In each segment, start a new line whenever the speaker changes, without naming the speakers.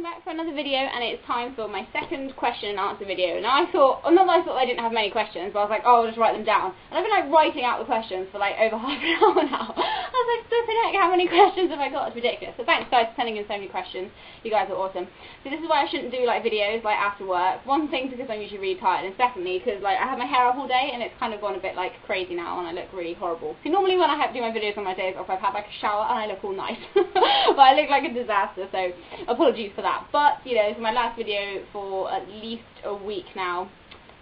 I'm back for another video, and it's time for my second question and answer video. Now I thought, not that I thought I didn't have many questions, but I was like, oh, I'll just write them down. And I've been like writing out the questions for like over half an hour now. I was like, flipping heck, how many questions have I got? It's ridiculous. So thanks guys for sending in so many questions. You guys are awesome. So this is why I shouldn't do like videos like after work. One thing, because I'm usually really tired, and secondly, because like I have my hair up all day and it's kind of gone a bit like crazy now and I look really horrible. See, normally when I have to do my videos on my days off, I've had like a shower and I look all nice. But I look like a disaster, so apologies for that. But you know, it's my last video for at least a week now.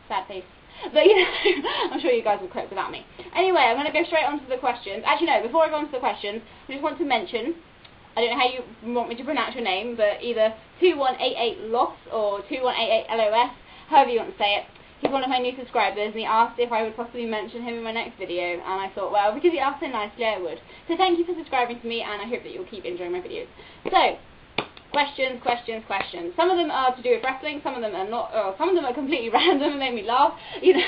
Sad face. But you know, I'm sure you guys will cope without me. Anyway, I'm going to go straight on to the questions. Actually no, before I go on to the questions, I just want to mention, I don't know how you want me to pronounce your name, but either 2188LOS or 2188LOS, however you want to say it. He's one of my new subscribers, and he asked if I would possibly mention him in my next video, and I thought, well, because he asked so nicely, I would. So thank you for subscribing to me, and I hope that you'll keep enjoying my videos. So, questions. Some of them are to do with wrestling, some of them are not, some of them are completely random and make me laugh, you know,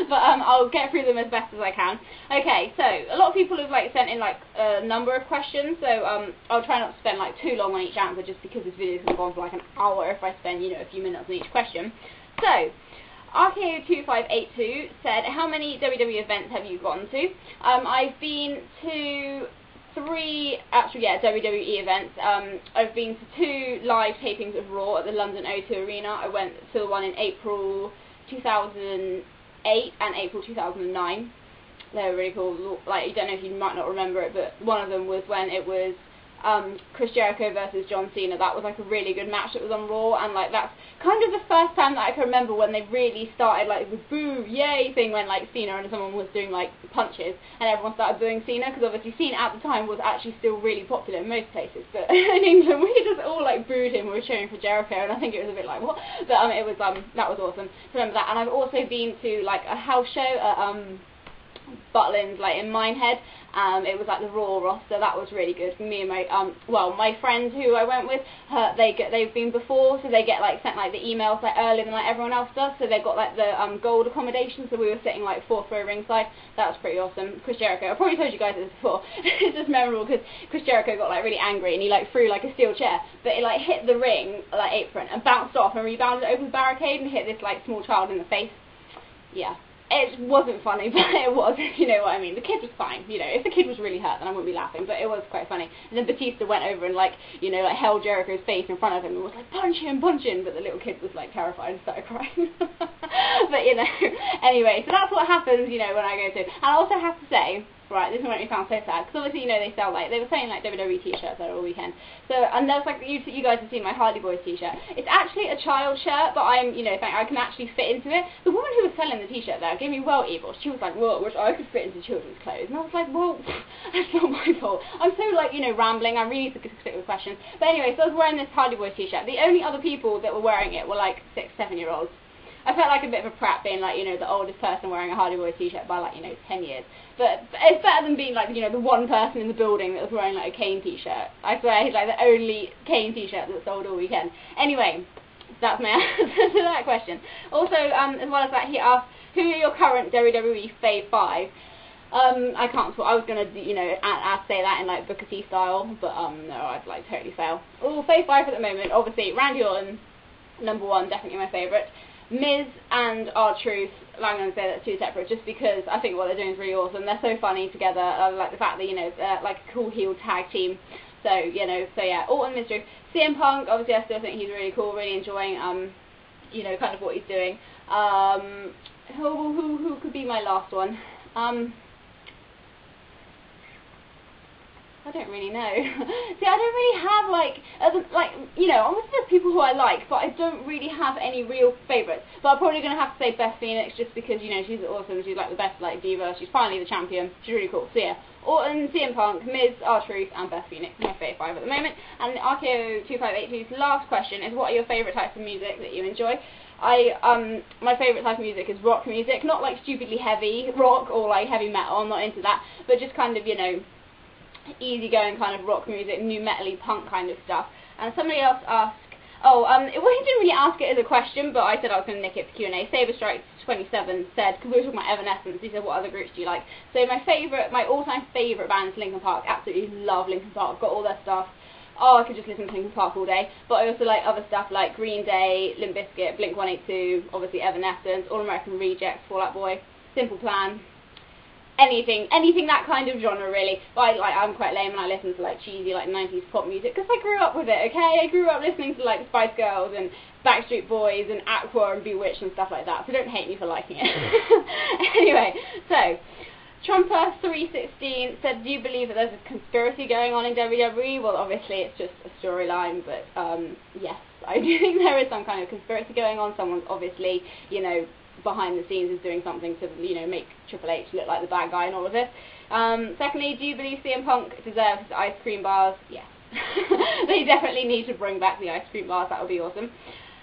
but I'll get through them as best as I can. Okay, so, a lot of people have, like, sent in, like, a number of questions, so, I'll try not to spend, like, too long on each answer, just because this video is going to go on for, like, an hour if I spend, you know, a few minutes on each question. So, RKO2582 said, how many WWE events have you gone to? I've been to 3, actually, yeah, WWE events. I've been to 2 live tapings of Raw at the London O2 Arena. I went to the one in April 2008 and April 2009. They were really cool. Like, you don't know if you might not remember it, but one of them was when it was Chris Jericho versus John Cena. That was like a really good match that was on Raw, and like that's kind of the first time that I can remember when they really started like the boo yay thing, when like Cena and someone was doing like punches and everyone started booing Cena, because obviously Cena at the time was actually still really popular in most places, but in England we just all like booed him. We were cheering for Jericho, and I think it was a bit like what, but it was that was awesome to remember that. And I've also been to like a house show at Butlins, like in Minehead. It was like the Raw roster. That was really good. Me and my my friends who I went with, they've been before, so they get like sent like the emails like earlier than like everyone else does. So they got like the gold accommodation. So we were sitting like 4th row ringside. That was pretty awesome. Chris Jericho, I probably told you guys this before. It's just memorable because Chris Jericho got like really angry and he like threw like a steel chair, but it like hit the ring like apron and bounced off and rebounded over the barricade and hit this like small child in the face. Yeah. It wasn't funny, but it was, you know what I mean. The kid was fine, you know. If the kid was really hurt, then I wouldn't be laughing, but it was quite funny. And then Batista went over and, like, you know, like, held Jericho's face in front of him and was like, punch him, but the little kid was, like, terrified and started crying. But, you know, anyway, so that's what happens, you know, when I go to. And I also have to say, right, this will make me sound so sad, because obviously, you know, they sell, like, they were selling, like, WWE t-shirts there all weekend. So, and there's, like, you guys have seen my Hardy Boys t-shirt. It's actually a child shirt, but I'm, you know, I can actually fit into it. The woman who was selling the t-shirt there gave me well evil. She was like, well, I wish I could fit into children's clothes. And I was like, well, that's not my fault. I'm so, like, you know, rambling. I really need to stick with questions. But anyway, so I was wearing this Hardy Boys t-shirt. The only other people that were wearing it were, like, 6, 7-year-olds. I felt like a bit of a prat being like, you know, the oldest person wearing a Hardy Boys t-shirt by like, you know, 10 years. But it's better than being like, you know, the one person in the building that was wearing like a Kane t-shirt. I swear he's like the only Kane t-shirt that sold all weekend. Anyway, that's my answer to that question. Also, as well as that, he asked, who are your current WWE Fave 5? I can't, I was going to, you know, say that in like Booker T style, but no, I'd like totally fail. Oh, Fave 5 at the moment, obviously, Randy Orton, #1, definitely my favourite. Miz and R-Truth, I'm going to say that's 2 separate, just because I think what they're doing is really awesome. They're so funny together. I like the fact that, you know, they're like a cool heel tag team. So, you know, so yeah, Orton, Miz, CM Punk, obviously I still think he's really cool, really enjoying, you know, kind of what he's doing. Who could be my last one? I don't really know. See, I don't really have, like, you know, obviously there's people who I like, but I don't really have any real favourites. But I'm probably going to have to say Beth Phoenix, just because, you know, she's awesome, she's like the best, like, diva, she's finally the champion, she's really cool. So yeah, Orton, CM Punk, Miz, R-Truth, and Beth Phoenix, my fave 5 at the moment. And RKO2582's last question is, what are your favourite types of music that you enjoy? My favourite type of music is rock music, not like stupidly heavy rock or like heavy metal, I'm not into that, but just kind of, you know, easygoing kind of rock music, new metal-y punk kind of stuff. And somebody else asked, he didn't really ask it as a question, but I said I was going to nick it for Q&A. Saberstrike27 said, because we were talking about Evanescence, he said, what other groups do you like? So my all-time favourite band is Linkin Park. Absolutely love Linkin Park. Got all their stuff. oh, I could just listen to Linkin Park all day. But I also like other stuff like Green Day, Limp Bizkit, Blink-182, obviously Evanescence, All American Rejects, Fall Out Boy, Simple Plan, anything that kind of genre really. But I'm quite lame and I listen to like cheesy like 90s pop music because I grew up with it, okay? I grew up listening to like the Spice Girls and Backstreet Boys and Aqua and Bewitched and stuff like that, so don't hate me for liking it. Anyway, so Trumper316 said, do you believe that there's a conspiracy going on in WWE? Well, obviously it's just a storyline, but yes, I do think there is some kind of conspiracy going on. Someone's obviously, you know, behind the scenes is doing something to, you know, make Triple H look like the bad guy and all of this. Secondly, do you believe CM Punk deserves his ice cream bars? Yes. They definitely need to bring back the ice cream bars, that would be awesome.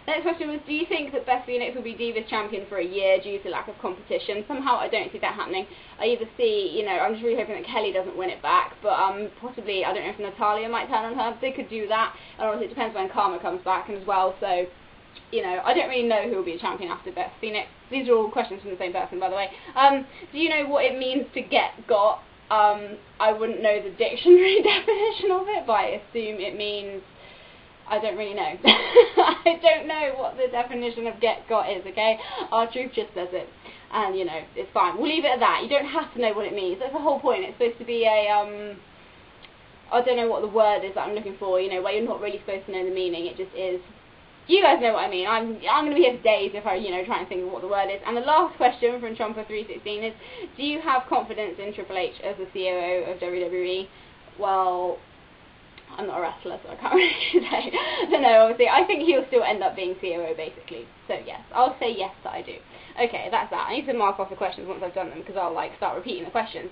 Next question was, do you think that Beth Phoenix will be Divas champion for a year due to lack of competition? Somehow I don't see that happening. I either see, you know, I'm just really hoping that Kelly doesn't win it back, but possibly, I don't know if Natalya might turn on her. They could do that, and obviously it depends when Karma comes back as well, so, you know, I don't really know who will be a champion after Beth Phoenix. These are all questions from the same person, by the way. Do you know what it means to get got? I wouldn't know the dictionary definition of it, but I assume it means, I don't really know. I don't know what the definition of get got is, okay? Our truth just says it. And, you know, it's fine. We'll leave it at that. You don't have to know what it means. That's the whole point. It's supposed to be a, I don't know what the word is that I'm looking for, you know, where you're not really supposed to know the meaning. It just is. You guys know what I mean. I'm going to be here for days if I, you know, try and think of what the word is. And the last question from Trumper316 is, do you have confidence in Triple H as the COO of WWE? Well, I'm not a wrestler, so I can't really say. So no, obviously, I think he'll still end up being COO, basically. So yes, I'll say yes that I do. Okay, that's that. I need to mark off the questions once I've done them, because I'll, like, start repeating the questions.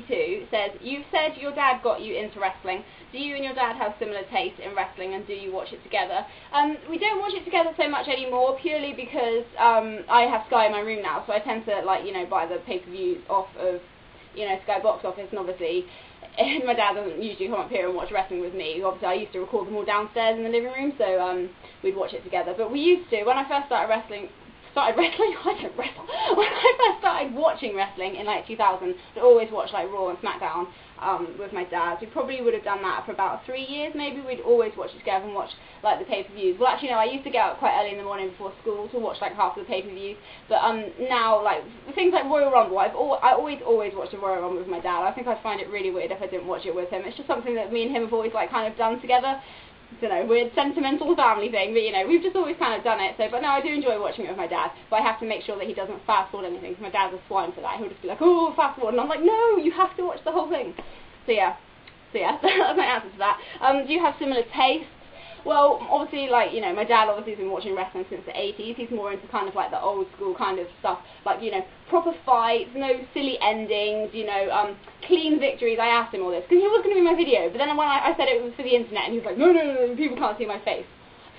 2 says, you've said your dad got you into wrestling. Do you and your dad have similar taste in wrestling, and do you watch it together? We don't watch it together so much anymore, purely because I have Sky in my room now, so I tend to, like, you know, buy the pay-per-views off of, you know, Sky Box Office, and obviously my dad doesn't usually come up here and watch wrestling with me. Obviously, I used to record them all downstairs in the living room, so we'd watch it together. But we used to, when I first started wrestling, I don't wrestle. When I first started watching wrestling in like 2000, I'd always watch like Raw and SmackDown with my dad. We probably would have done that for about 3 years maybe. We'd always watch it together and watch like the pay-per-views. Well, actually no, I used to get up quite early in the morning before school to watch like half of the pay-per-views. But now, like things like Royal Rumble, I always watch the Royal Rumble with my dad. I think I'd find it really weird if I didn't watch it with him. It's just something that me and him have always like kind of done together. I don't know, weird sentimental family thing, but you know, we've just always kind of done it. So, but no, I do enjoy watching it with my dad, but I have to make sure that he doesn't fast forward anything, because my dad's a swine for that. He'll just be like, oh, fast forward, and I'm like, no, you have to watch the whole thing. So yeah, that's my answer to that. Do you have similar tastes? Well, obviously, like, you know, my dad obviously has been watching wrestling since the 80s. He's more into kind of like the old school kind of stuff, like, you know, proper fights, no silly endings, you know, clean victories. I asked him all this, because he was going to be my video, but then when I said it was for the internet, and he was like, no, people can't see my face.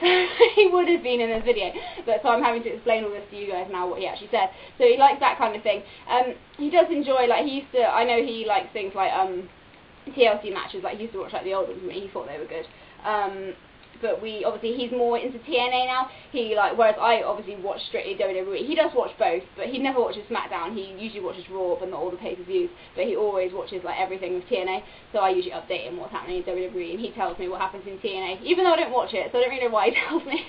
So he would have been in this video, but so I'm having to explain all this to you guys now, what he actually said. So he likes that kind of thing. He does enjoy, like, he used to, I know he likes things like TLC matches, like he used to watch like the old ones with me. He thought they were good. But obviously he's more into TNA now. He like, whereas I obviously watch strictly WWE. He does watch both, but he never watches SmackDown. He usually watches Raw, but not all the pay-per-views. But he always watches like everything with TNA. So I usually update him what's happening in WWE, and he tells me what happens in TNA, even though I don't watch it. So I don't really know why he tells me,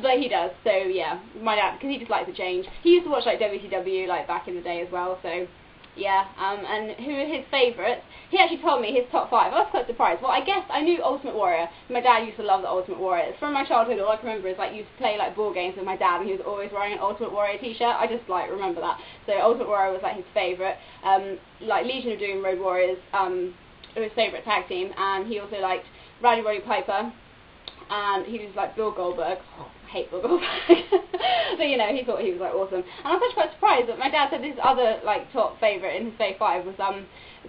but he does. So yeah, my dad, because he just likes to change. He used to watch like WCW like back in the day as well. So. Yeah, and who are his favourites? He actually told me his top 5. I was quite surprised. Well, I guess I knew Ultimate Warrior. My dad used to love the Ultimate Warrior. It's from my childhood. All I can remember is like used to play like board games with my dad, and he was always wearing an Ultimate Warrior t-shirt. I just like remember that. So Ultimate Warrior was like his favourite. Like Legion of Doom, Road Warriors, were his favourite tag team, and he also liked Roddy Piper, and he was like Bill Goldberg. Oh, I hate Bill Goldberg. But you know, he thought he was like awesome. And I was actually quite surprised that my dad said his other like top favourite in his fave 5 was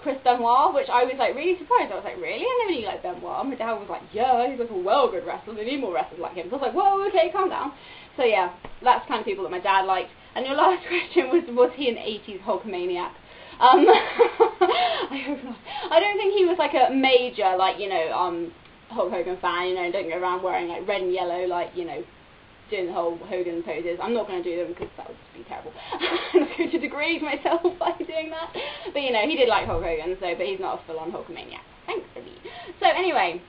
Chris Benoit, which I was like really surprised. I was like, really? I never knew you liked Benoit. My dad was like, yeah, he's like a well good wrestler. We need more wrestlers like him. So I was like, whoa, okay, calm down. So yeah, that's the kind of people that my dad liked. And your last question was he an 80s Hulkamaniac? I hope not. I don't think he was like a major like, you know, Hulk Hogan fan, you know, don't go around wearing like red and yellow, like, you know, doing the whole Hogan poses. I'm not going to do them because that would just be terrible. I'm not going to degrade myself by doing that. But you know, he did like Hulk Hogan, so, but he's not a full-on Hulkamaniac. Thanks, Billy. So anyway,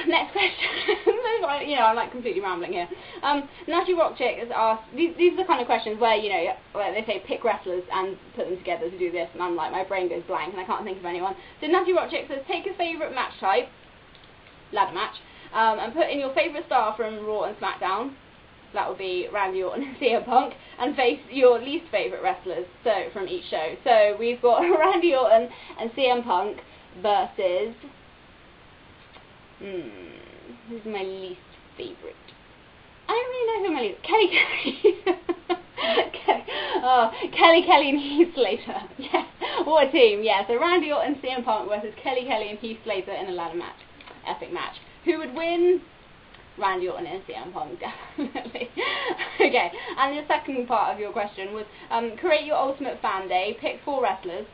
next question. You know, I'm like completely rambling here. Nutty Rock Chick has asked, these are the kind of questions where, you know, where they say pick wrestlers and put them together to do this, and I'm like, my brain goes blank and I can't think of anyone. So Nutty Rock Chick says, take a favourite match type, ladder match, and put in your favourite star from Raw and SmackDown. That would be Randy Orton and CM Punk, and face your least favourite wrestlers from each show. So we've got Randy Orton and CM Punk versus... who's my least favourite? I don't really know who my least... Kelly and Heath Slater. Yes, what a team. Yeah, so Randy Orton, CM Punk versus Kelly and Heath Slater in a ladder match. Epic match. Who would win? Randy Orton and CM Punk, definitely. Okay, and the second part of your question was create your ultimate fan day. Pick 4 wrestlers.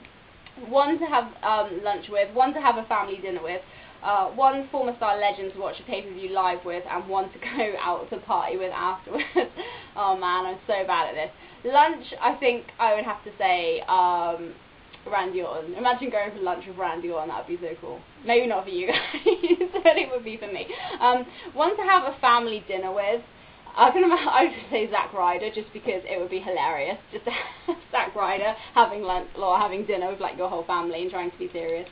1 to have lunch with, 1 to have a family dinner with, 1 former star legend to watch a pay-per-view live with, and 1 to go out to party with afterwards. Oh man, I'm so bad at this. Lunch, I think I would have to say Randy Orton. Imagine going for lunch with Randy Orton, that would be so cool. Maybe not for you guys, but it would be for me. 1 to have a family dinner with. I would say Zack Ryder, just because it would be hilarious. Just to have Zack Ryder having lunch or having dinner with like your whole family and trying to be serious.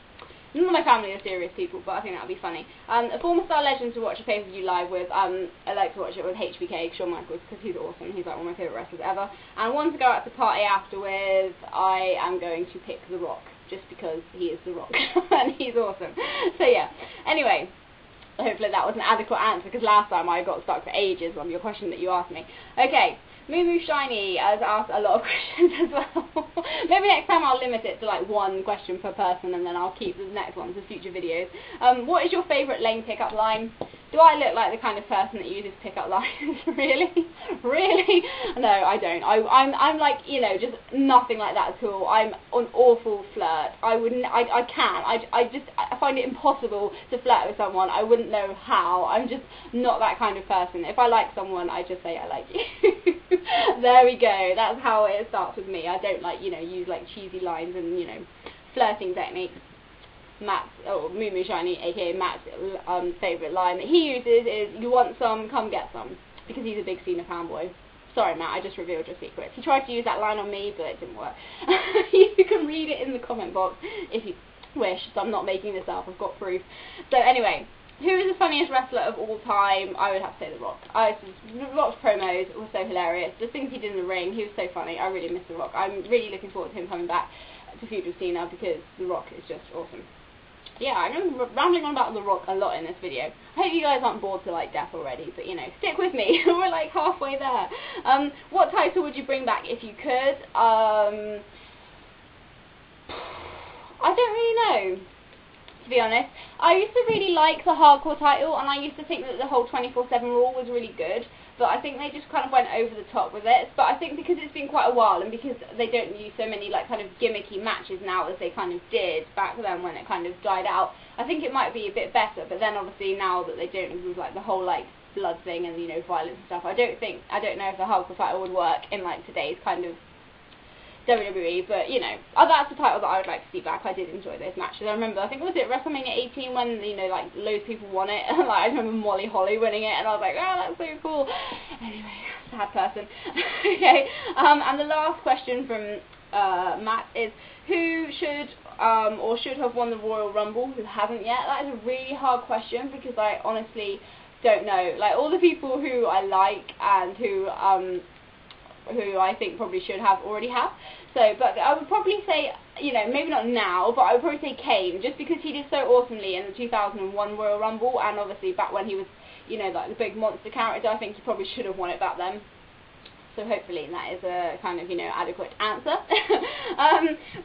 None of my family are serious people, but I think that would be funny. A former star legend to watch a pay-per-view live with. I like to watch it with HBK, Shawn Michaels, because he's awesome. He's like one of my favourite wrestlers ever. And 1 to go out to party after with, I am going to pick The Rock, just because he is The Rock, and he's awesome. So yeah, anyway, hopefully that was an adequate answer, because last time I got stuck for ages on your question that you asked me. Okay. Moo Shiny has asked a lot of questions as well. Maybe next time I'll limit it to like 1 question per person, and then I'll keep the next ones for future videos. What is your favourite lane pickup line? Do I look like the kind of person that uses pickup lines? Really? Really? No, I don't. I'm like, you know, just nothing like that at all. I'm an awful flirt. I can't. I find it impossible to flirt with someone. I wouldn't know how. I'm just not that kind of person. If I like someone, I just say I like you. There we go. That's how it starts with me. I don't like, you know, use like cheesy lines and, you know, flirting techniques. Moo Shiny, aka Matt's favourite line that he uses is, you want some, come get some, because he's a big Cena fanboy. Sorry Matt, I just revealed your secret. He tried to use that line on me, but it didn't work. You can read it in the comment box if you wish, so I'm not making this up, I've got proof. So anyway, who is the funniest wrestler of all time? I would have to say The Rock. The Rock's promos were so hilarious. The things he did in the ring, he was so funny. I really miss The Rock. I'm really looking forward to him coming back to feud with Cena, because The Rock is just awesome. Yeah, I'm rambling on about The Rock a lot in this video. I hope you guys aren't bored to like death already, but you know, stick with me. We're like halfway there. What title would you bring back if you could? I don't really know, to be honest. I used to really like the hardcore title, and I used to think that the whole 24/7 rule was really good, but I think they just kind of went over the top with it. But I think because it's been quite a while, and because they don't use so many like kind of gimmicky matches now as they kind of did back then when it kind of died out, I think it might be a bit better. But then obviously now that they don't include like the whole like blood thing and, you know, violence and stuff, I don't know if the hardcore title would work in like today's kind of WWE, but you know, that's the title that I would like to see back. I did enjoy those matches. I remember, I think, was it WrestleMania 18 when, you know, like loads of people won it, and like I remember Molly Holly winning it, and I was like, oh, that's so cool. Anyway, sad person. Okay, and the last question from Matt is, who should or should have won the Royal Rumble who haven't yet? That is a really hard question, because I honestly don't know. Like, all the people who I like and who I think probably should have already have. So, but I would probably say, you know, maybe not now, but I would probably say Kane, just because he did so awesomely in the 2001 Royal Rumble, and obviously back when he was, you know, like the big monster character, I think he probably should have won it back then. So hopefully that is a kind of, you know, adequate answer.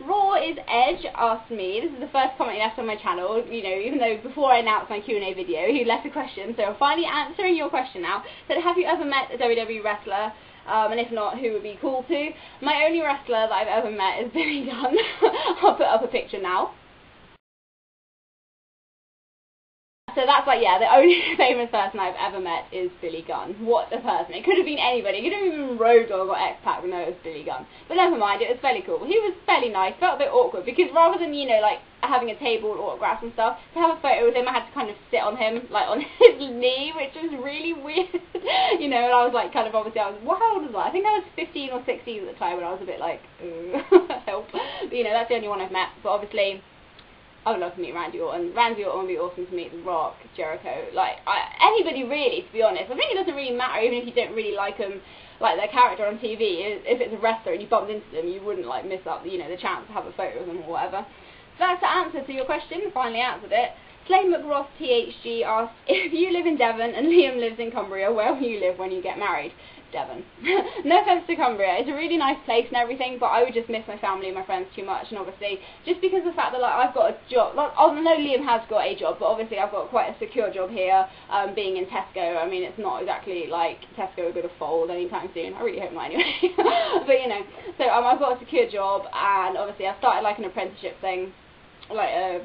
Raw is Edge asked me, this is the first comment he left on my channel, you know, even though before I announced my Q&A video, he left a question, so I'm finally answering your question now. Said, have you ever met a WWE wrestler? And if not, who would be cool to? My only wrestler that I've ever met is Billy Gunn. I'll put up a picture now. so that's like, yeah, the only famous person I've ever met is Billy Gunn. What a person. It could have been anybody. It could have been Road Dogg or X-Pac, but no, it was Billy Gunn. But never mind, it was fairly cool. He was fairly nice, felt a bit awkward, because rather than, you know, like, having a table with autographs and stuff, to have a photo with him, I had to kind of sit on him, like, on his knee, which was really weird. You know, and I was like, kind of, obviously, how old was I? I think I was 15 or 16 at the time, when I was a bit like, help. But, you know, that's the only one I've met. But obviously, I would love to meet Randy Orton. Randy Orton would be awesome to meet. The Rock, Jericho, like, anybody really, to be honest. I think it doesn't really matter, even if you don't really like them, like their character on TV. If it's a wrestler and you bumped into them, you wouldn't, like, miss up, you know, the chance to have a photo with them or whatever. So that's the answer to your question. Finally answered it. Slay McRoss THG asks, if you live in Devon and Liam lives in Cumbria, where will you live when you get married? Devon. No offense to Cumbria, it's a really nice place and everything, but I would just miss my family and my friends too much, and obviously, just because of the fact that, like, I've got a job, like, I know Liam has got a job, but obviously I've got quite a secure job here, being in Tesco. I mean, it's not exactly like Tesco are going to fold anytime soon. I really hope not anyway. But, you know, so I've got a secure job, and obviously I started, like, an apprenticeship thing, like a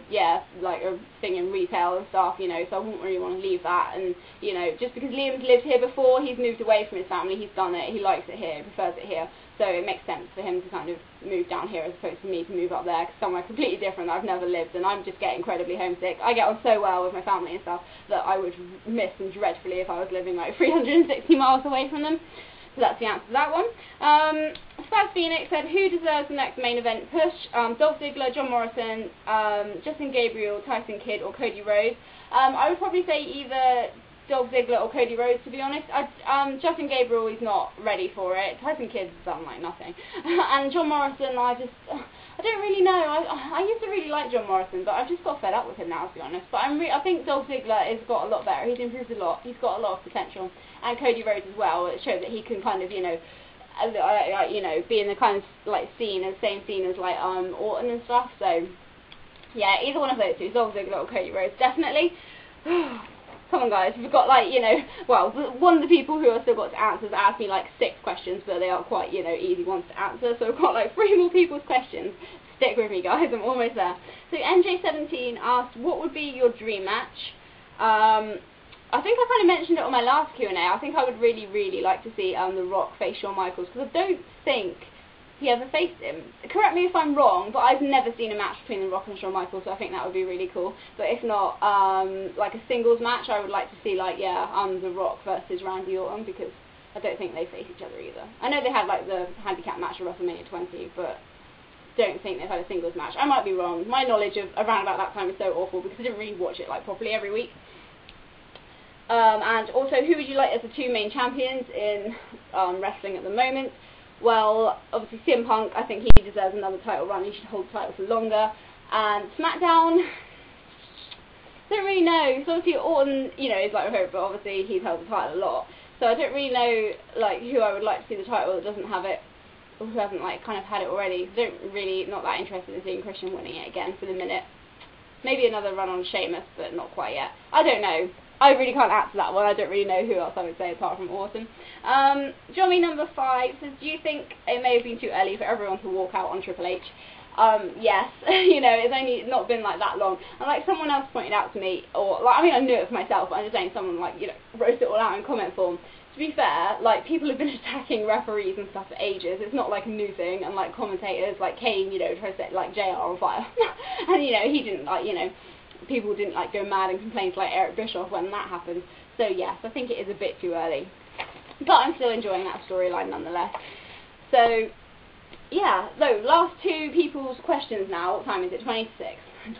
thing in retail and stuff, you know, so I wouldn't really want to leave that. And, you know, just because Liam's lived here before, he's moved away from his family, he's done it, he likes it here, he prefers it here, so it makes sense for him to kind of move down here as opposed to me to move up there, cause somewhere completely different that I've never lived, and I'm just getting incredibly homesick. I get on so well with my family and stuff that I would miss them dreadfully if I was living like 360 miles away from them. So that's the answer to that one. Spaz Phoenix said, who deserves the next main event push? Dolph Ziggler, John Morrison, Justin Gabriel, Tyson Kidd, or Cody Rhodes. I would probably say either Dolph Ziggler or Cody Rhodes, to be honest. Justin Gabriel is not ready for it. Tyson Kidd's done like nothing. And John Morrison, I don't really know. I used to really like John Morrison, but I've just got fed up with him now, to be honest. But I think Dolph Ziggler has got a lot better. He's improved a lot. He's got a lot of potential. And Cody Rhodes as well. It showed that he can kind of, you know, be in the kind of like same scene as like Orton and stuff. So yeah, either one of those two, Dolph Ziggler or Cody Rhodes, definitely. Come on, guys, we've got, like, you know, well, one of the people who have still got to answer has asked me like 6 questions, but they are quite, you know, easy ones to answer. So I've got like 3 more people's questions. Stick with me, guys, I'm almost there. So NJ17 asked, what would be your dream match? I think I kind of mentioned it on my last Q&A. I think I would really, really like to see The Rock face Shawn Michaels, because I don't think he ever faced him. Correct me if I'm wrong, but I've never seen a match between The Rock and Shawn Michaels, so I think that would be really cool. But if not, like a singles match, I would like to see, like, The Rock versus Randy Orton, because I don't think they face each other either. I know they had, like, the handicap match at WrestleMania 20, but don't think they've had a singles match. I might be wrong. My knowledge of around about that time is so awful, because I didn't really watch it, like, properly every week. And also, who would you like as the 2 main champions in wrestling at the moment? Well, obviously CM Punk, I think he deserves another title run. He should hold the title for longer. And SmackDown, don't really know. So obviously Orton, you know, is like a hope, but obviously he's held the title a lot. So I don't really know, like, who I would like to see the title that doesn't have it, or who hasn't, like, kind of had it already. Not that interested in seeing Christian winning it again for the minute. Maybe another run on Sheamus, but not quite yet. I don't know. I really can't answer that one. I don't really know who else I would say apart from Orton. Johnny number 5 says, do you think it may have been too early for everyone to walk out on Triple H? Yes. You know, it's only not been like that long. And like someone else pointed out to me, or like, I mean, I knew it for myself, but I'm just saying someone, like, you know, wrote it all out in comment form. To be fair, like, people have been attacking referees and stuff for ages. It's not like a new thing. And like commentators, like Kane, you know, tried to set like JR on fire. And you know, he didn't, like, you know, people didn't like go mad and complain to like Eric Bischoff when that happened. So yes, I think it is a bit too early, but I'm still enjoying that storyline nonetheless. So yeah, so last 2 people's questions now. What time is it? 20 to 6.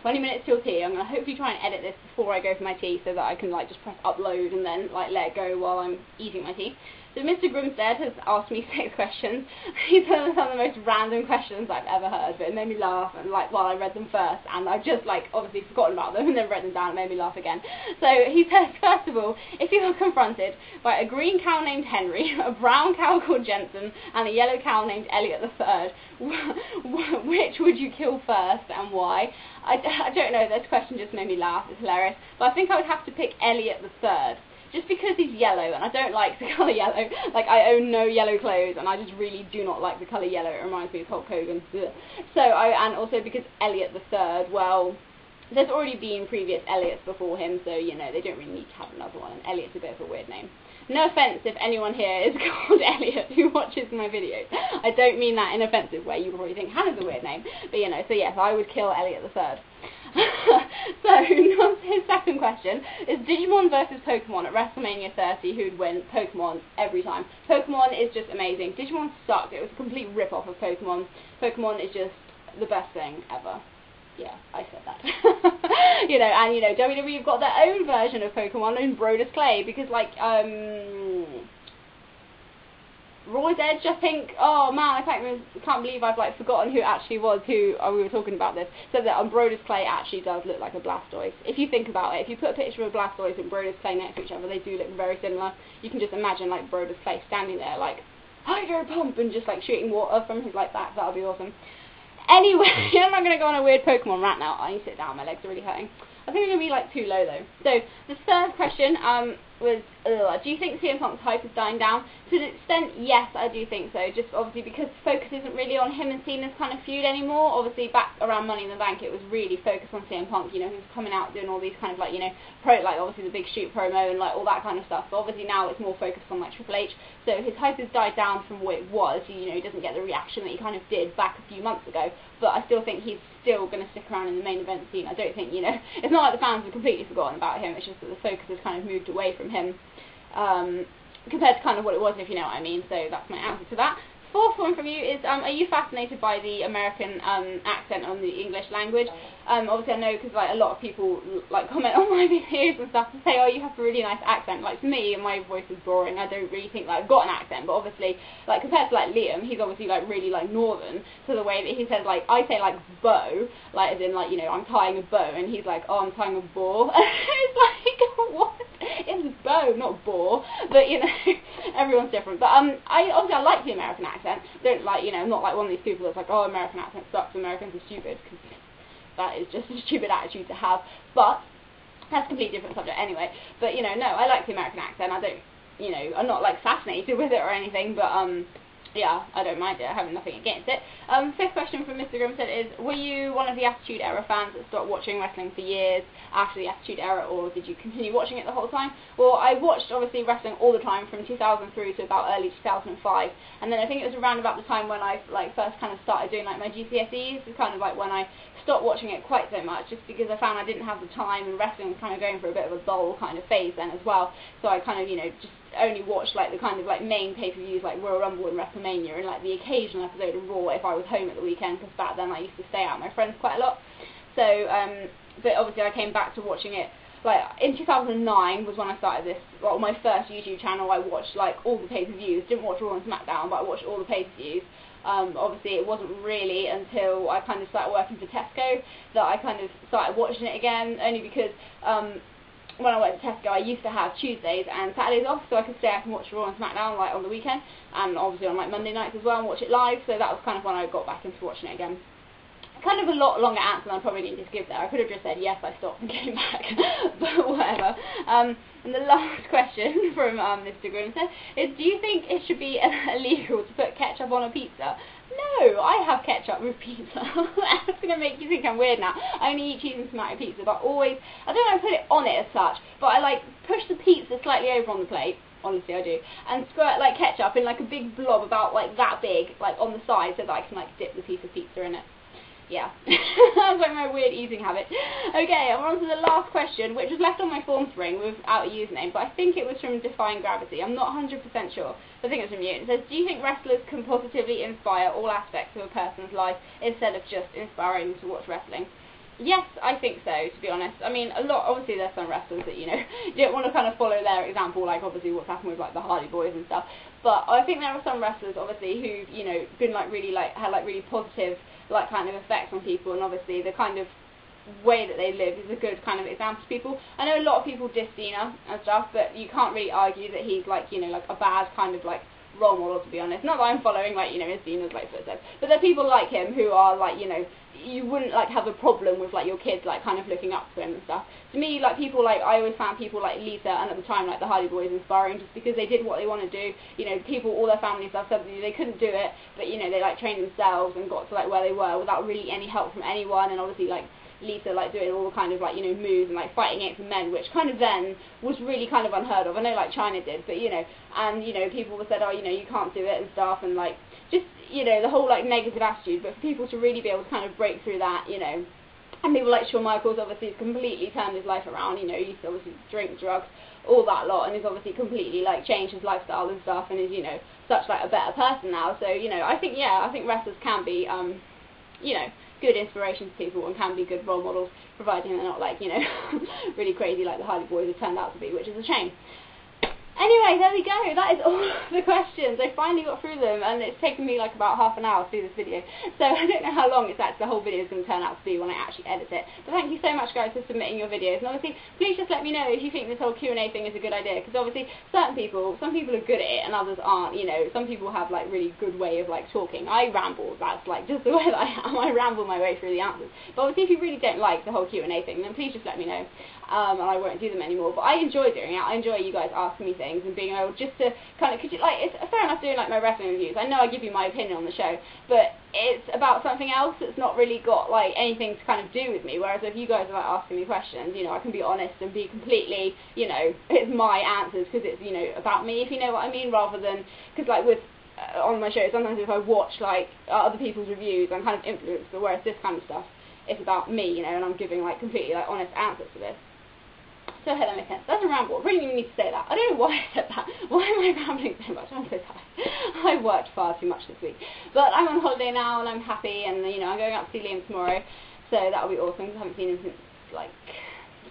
20 minutes till tea. I'm going to hopefully try and edit this before I go for my tea so that I can like just press upload and then like let it go while I'm eating my tea. So Mr. Grimstead has asked me 6 questions. He's done some of the most random questions I've ever heard, but it made me laugh, and like while I read them first, and I've just like obviously forgotten about them and then read them down, it made me laugh again. So he says, first of all, if you were confronted by a green cow named Henry, a brown cow called Jensen, and a yellow cow named Elliot III, which would you kill first and why? I don't know, this question just made me laugh, it's hilarious, but I think I would have to pick Elliot III. Just because he's yellow, and I don't like the colour yellow. Like, I own no yellow clothes, and I just really do not like the colour yellow. It reminds me of Hulk Hogan. Ugh. So, and also because Elliot III, well, there's already been previous Elliots before him, so, you know, they don't really need to have another one, and Elliott's a bit of a weird name. No offence if anyone here is called Elliot who watches my videos. I don't mean that in an offensive way. You probably think Hannah's a weird name. But, you know, so yes, I would kill Elliot the Third. So, his second question is Digimon versus Pokemon at WrestleMania 30, who'd win? Pokemon every time. Pokemon is just amazing. Digimon sucked. It was a complete rip-off of Pokemon. Pokemon is just the best thing ever. Yeah, I said that. You know, and, you know, WWE have got their own version of Pokemon in Brodus Clay, because, like, Raw's Edge, I think, oh man, I can't believe I've, like, forgotten who it actually was, we were talking about this, said that Brodus Clay actually does look like a Blastoise. If you think about it, if you put a picture of a Blastoise and Brodus Clay next to each other, they do look very similar. You can just imagine, like, Brodus Clay standing there, like, Hydro Pump, and just, like, shooting water from his, like, back. That would be awesome. Anyway, I'm not going to go on a weird Pokemon rant now. I need to sit down, my legs are really hurting. I think I'm going to be, like, too low, though. So, the third question was, do you think CM Punk's hype is dying down? To an extent, yes, I do think so. Just, obviously, because the focus isn't really on him and Cena's kind of feud anymore. Obviously, back around Money in the Bank, it was really focused on CM Punk. You know, he was coming out doing all these kind of, like, you know, obviously the big shoot promo and, like, all that kind of stuff. But obviously now it's more focused on, like, Triple H. So his hype has died down from what it was. You know, he doesn't get the reaction that he kind of did back a few months ago. But I still think he's still going to stick around in the main event scene. I don't think, you know, it's not like the fans have completely forgotten about him. It's just that the focus has kind of moved away from him. Compared to kind of what it was, if you know what I mean. So that's my answer to that. Fourth one from you is, are you fascinated by the American accent on the English language? Obviously I know, because like a lot of people like comment on my videos and stuff and say, oh, you have a really nice accent. Like, for me, my voice is boring. I don't really think that I've got an accent, but obviously, like, compared to like Liam, he's obviously like really like northern, to the way that he says, like, I say like bow, like as in like, you know, I'm tying a bow, and he's like, oh, I'm tying a boar. It's like, what? It's bow, not boar. But, you know, everyone's different. But I like the American accent. Don't, like, you know, I'm not like one of these people that's like, oh, American accent sucks, Americans are stupid, because that is just a stupid attitude to have. But that's a completely different subject anyway. But, you know, no, I like the American accent. I don't, you know, I'm not like fascinated with it or anything, but yeah, I don't mind it. I have nothing against it. Fifth question from Mr. Grimstead is, were you one of the Attitude Era fans that stopped watching wrestling for years after the Attitude Era, or did you continue watching it the whole time? Well, I watched, obviously, wrestling all the time from 2000 through to about early 2005, and then I think it was around about the time when I, like, first kind of started doing, like, my GCSEs, is kind of, like, when I stopped watching it quite so much, just because I found I didn't have the time, and wrestling was kind of going for a bit of a dull kind of phase then as well, so I kind of, you know, just only watched like the kind of like main pay-per-views like Royal Rumble and WrestleMania, and like the occasional episode of Raw if I was home at the weekend, because back then I used to stay out with my friends quite a lot. So but obviously I came back to watching it like in 2009 was when I started this, well, my first YouTube channel. I watched like all the pay-per-views, didn't watch Raw and SmackDown, but I watched all the pay-per-views. Obviously it wasn't really until I kind of started working for Tesco that I kind of started watching it again, only because when I went to Tesco, I used to have Tuesdays and Saturdays off, so I could stay up and watch Raw and SmackDown like on the weekend, and obviously on like Monday nights as well, and watch it live. So that was kind of when I got back into watching it again. Kind of a lot longer answer than I probably needed to give there. I could have just said yes, I stopped and came back, but whatever. And the last question from Mr. Grimstead is, do you think it should be illegal to put ketchup on a pizza? No, I have ketchup with pizza. That's going to make you think I'm weird now. I only eat cheese and tomato pizza, but always, I don't know, I put it on it as such, but I like push the pizza slightly over on the plate, honestly I do, and squirt like ketchup in like a big blob about like that big, like on the side, so that I can like dip the piece of pizza in it. Yeah, that's like my weird eating habit. Okay, I'm on to the last question, which was left on my form spring without a username, but I think it was from Defying Gravity. I'm not 100% sure. I think it was from you. It says, do you think wrestlers can positively inspire all aspects of a person's life instead of just inspiring them to watch wrestling? Yes, I think so, to be honest. I mean, a lot, obviously there's some wrestlers that, you know, you don't want to kind of follow their example, like obviously what's happened with like the Hardy Boys and stuff, but I think there are some wrestlers, obviously, who've, you know, been like really, like, had like really positive, like, kind of effects on people, and obviously the kind of way that they live is a good kind of example to people. I know a lot of people diss Cena and stuff, but you can't really argue that he's like, you know, like a bad kind of like role model, to be honest. Not that I'm following like, you know, Cena's like footsteps, but there are people like him who are like, you know, you wouldn't like have a problem with like your kids like kind of looking up to him and stuff. To me, like people like, I always found people like Lisa and at the time like the Hardy Boys inspiring, just because they did what they want to do. You know, people, all their family stuff said they couldn't do it, but you know, they like trained themselves and got to like where they were without really any help from anyone, and obviously like Lisa like doing all the kind of like, you know, moves and like fighting against men, which kind of then was really kind of unheard of. I know like China did, but you know, and you know, people said, oh, you know, you can't do it and stuff, and like just, you know, the whole like negative attitude. But for people to really be able to kind of break through that, you know, and people like Shawn Michaels obviously has completely turned his life around. You know, he used to obviously drink, drugs, all that lot, and he's obviously completely like changed his lifestyle and stuff, and is, you know, such like a better person now. So, you know, I think, yeah, I think wrestlers can be, you know, good inspiration to people and can be good role models, providing they're not like, you know, really crazy like the Hardy Boys have turned out to be, which is a shame. Anyway, there we go. That is all the questions. I finally got through them, and it's taken me like about half an hour to do this video. So I don't know how long the whole video is going to turn out to be when I actually edit it. But thank you so much, guys, for submitting your videos. And obviously, please just let me know if you think this whole Q&A thing is a good idea. Because obviously, some people are good at it, and others aren't. You know, some people have like really good way of like talking. I ramble. That's like just the way that I am. I ramble my way through the answers. But obviously, if you really don't like the whole Q&A thing, then please just let me know. And I won't do them anymore. But I enjoy doing it. I enjoy you guys asking me things and being able just to kind of, cause like, it's fair enough doing like my wrestling reviews. I know I give you my opinion on the show, but it's about something else that's not really got like anything to kind of do with me. Whereas if you guys are like asking me questions, you know, I can be honest and be completely, you know, it's my answers because it's, you know, about me, if you know what I mean, rather than, because like with on my show, sometimes if I watch like other people's reviews, I'm kind of influenced. But whereas this kind of stuff, it's about me, you know, and I'm giving like completely like honest answers to this. So I hope that makes sense. That's a ramble. I really need to say that. I don't know why I said that. Why am I rambling so much? I'm so tired. I've worked far too much this week. But I'm on holiday now and I'm happy, and you know, I'm going out to see Liam tomorrow. So that'll be awesome. I haven't seen him since like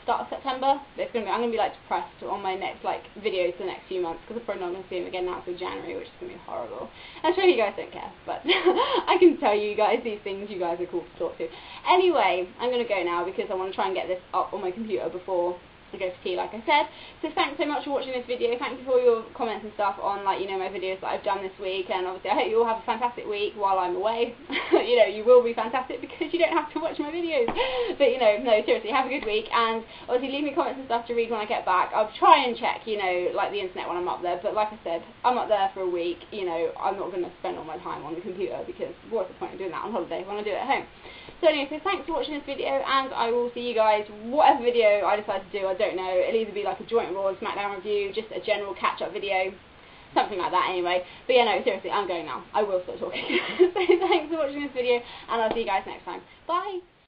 start of September. But I'm gonna be like depressed on my next like videos for the next few months, because I'm probably not gonna see him again now until January, which is gonna be horrible. I'm sure you guys don't care, but I can tell you guys these things. You guys are cool to talk to. Anyway, I'm gonna go now because I want to try and get this up on my computer before I go for tea, like I said. So thanks so much for watching this video. Thank you for all your comments and stuff on, like, you know, my videos that I've done this week, and obviously I hope you all have a fantastic week while I'm away. You know, you will be fantastic because you don't have to watch my videos. But, you know, no, seriously, have a good week, and obviously leave me comments and stuff to read when I get back. I'll try and check, you know, like the internet when I'm up there, but like I said, I'm up there for a week. You know, I'm not going to spend all my time on the computer because what's the point of doing that on holiday when I do it at home? So anyway, so thanks for watching this video, and I will see you guys whatever video I decide to do. I don't know, it'll either be like a joint Raw and SmackDown review, just a general catch-up video, something like that anyway. But yeah, no, seriously, I'm going now. I will stop talking. So thanks for watching this video, and I'll see you guys next time. Bye!